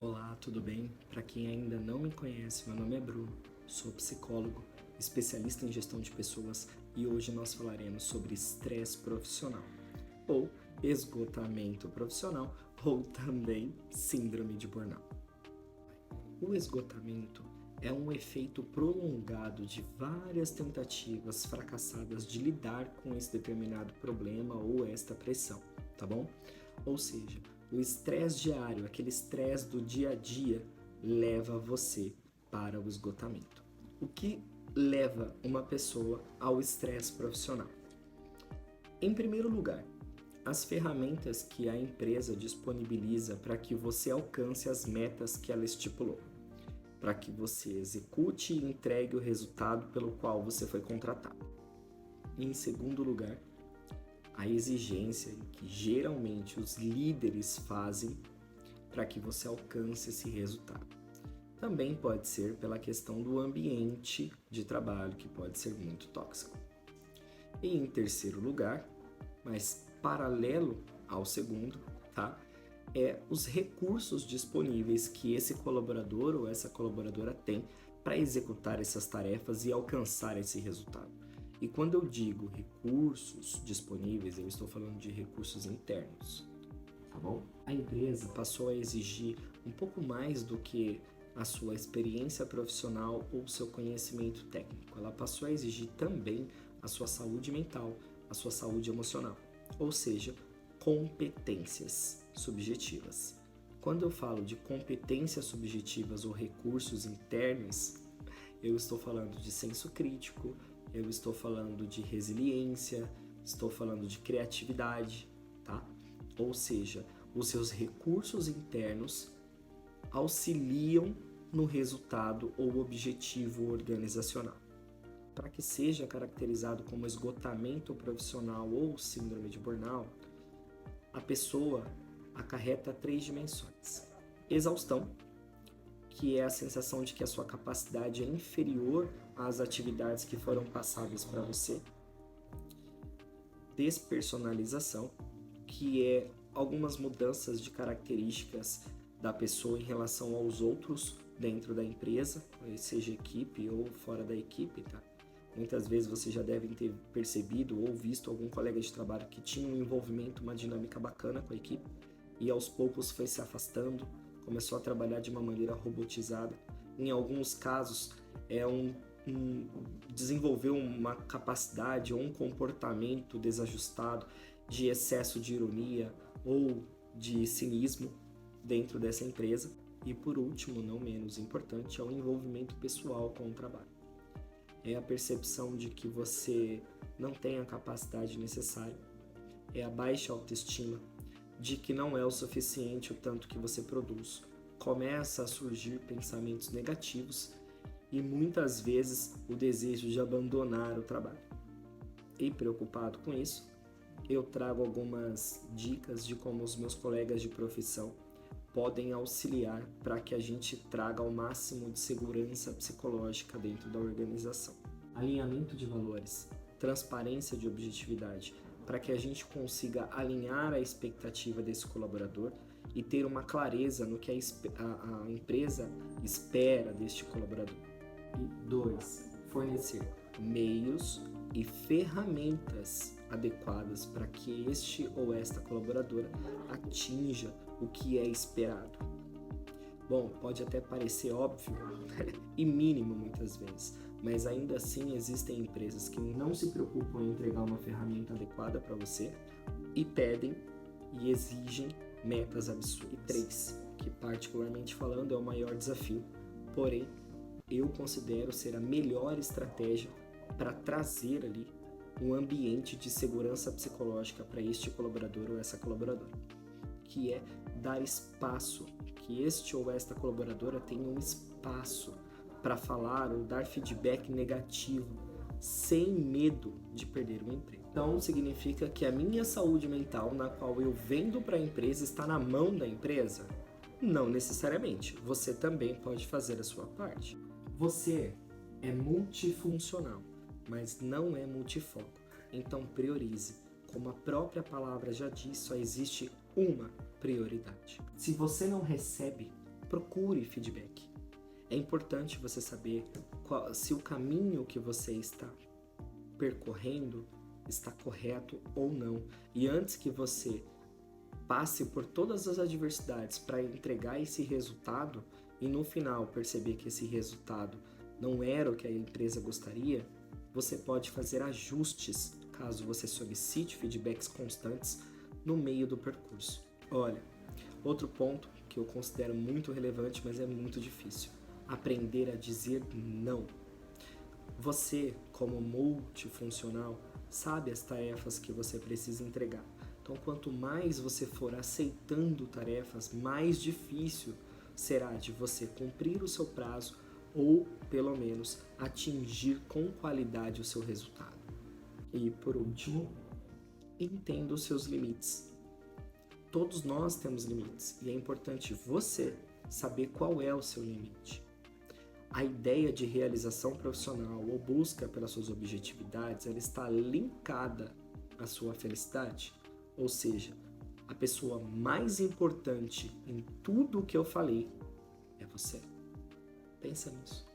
Olá, tudo bem? Para quem ainda não me conhece, meu nome é Bruno, sou psicólogo, especialista em gestão de pessoas e hoje nós falaremos sobre estresse profissional, ou esgotamento profissional, ou também síndrome de burnout. O esgotamento é um efeito prolongado de várias tentativas fracassadas de lidar com esse determinado problema ou esta pressão, tá bom? Ou seja, o estresse diário, aquele estresse do dia a dia, leva você para o esgotamento. O que leva uma pessoa ao estresse profissional? Em primeiro lugar, as ferramentas que a empresa disponibiliza para que você alcance as metas que ela estipulou, para que você execute e entregue o resultado pelo qual você foi contratado. E, em segundo lugar, a exigência que geralmente os líderes fazem para que você alcance esse resultado. Também pode ser pela questão do ambiente de trabalho, que pode ser muito tóxico. E em terceiro lugar, mas paralelo ao segundo, tá? Os recursos disponíveis que esse colaborador ou essa colaboradora tem para executar essas tarefas e alcançar esse resultado. E quando eu digo recursos disponíveis, eu estou falando de recursos internos, tá bom? A empresa passou a exigir um pouco mais do que a sua experiência profissional ou seu conhecimento técnico. Ela passou a exigir também a sua saúde mental, a sua saúde emocional, ou seja, competências subjetivas. Quando eu falo de competências subjetivas ou recursos internos, eu estou falando de senso crítico, eu estou falando de resiliência, estou falando de criatividade, tá? Ou seja, os seus recursos internos auxiliam no resultado ou objetivo organizacional. Para que seja caracterizado como esgotamento profissional ou síndrome de burnout, a pessoa acarreta 3 dimensões. Exaustão, que é a sensação de que a sua capacidade é inferior às atividades que foram passadas para você. Despersonalização, que é algumas mudanças de características da pessoa em relação aos outros dentro da empresa, seja equipe ou fora da equipe, tá? Muitas vezes vocês já devem ter percebido ou visto algum colega de trabalho que tinha um envolvimento, uma dinâmica bacana com a equipe e aos poucos foi se afastando, começou a trabalhar de uma maneira robotizada. Em alguns casos, desenvolveu uma capacidade ou um comportamento desajustado de excesso de ironia ou de cinismo dentro dessa empresa. E por último, não menos importante, é o envolvimento pessoal com o trabalho. É a percepção de que você não tem a capacidade necessária, é a baixa autoestima, de que não é o suficiente o tanto que você produz. Começa a surgir pensamentos negativos e muitas vezes o desejo de abandonar o trabalho. E preocupado com isso, eu trago algumas dicas de como os meus colegas de profissão podem auxiliar para que a gente traga o máximo de segurança psicológica dentro da organização. Alinhamento de valores, transparência de objetividade, para que a gente consiga alinhar a expectativa desse colaborador e ter uma clareza no que a empresa espera deste colaborador. E 2, fornecer meios e ferramentas adequadas para que este ou esta colaboradora atinja o que é esperado. Bom, pode até parecer óbvio e mínimo muitas vezes, mas ainda assim existem empresas que não se preocupam em entregar uma ferramenta adequada para você e pedem e exigem metas absurdas. E 3, que particularmente falando é o maior desafio, porém eu considero ser a melhor estratégia para trazer ali um ambiente de segurança psicológica para este colaborador ou essa colaboradora, que é dar espaço, que este ou esta colaboradora tenha um espaço para falar ou dar feedback negativo, sem medo de perder o emprego. Então significa que a minha saúde mental, na qual eu vendo para a empresa, está na mão da empresa? Não necessariamente, você também pode fazer a sua parte. Você é multifuncional, mas não é multifoco. Então priorize. Como a própria palavra já diz, só existe uma prioridade. Se você não recebe, procure feedback. É importante você saber se o caminho que você está percorrendo está correto ou não. E antes que você passe por todas as adversidades para entregar esse resultado e no final perceber que esse resultado não era o que a empresa gostaria, você pode fazer ajustes caso você solicite feedbacks constantes no meio do percurso. Olha, outro ponto que eu considero muito relevante, mas é muito difícil: aprender a dizer não. Você, como multifuncional, sabe as tarefas que você precisa entregar. Então, quanto mais você for aceitando tarefas, mais difícil será de você cumprir o seu prazo ou, pelo menos, atingir com qualidade o seu resultado. E, por último, entenda os seus limites. Todos nós temos limites e é importante você saber qual é o seu limite. A ideia de realização profissional ou busca pelas suas objetividades, ela está linkada à sua felicidade. Ou seja, a pessoa mais importante em tudo o que eu falei é você. Pensa nisso.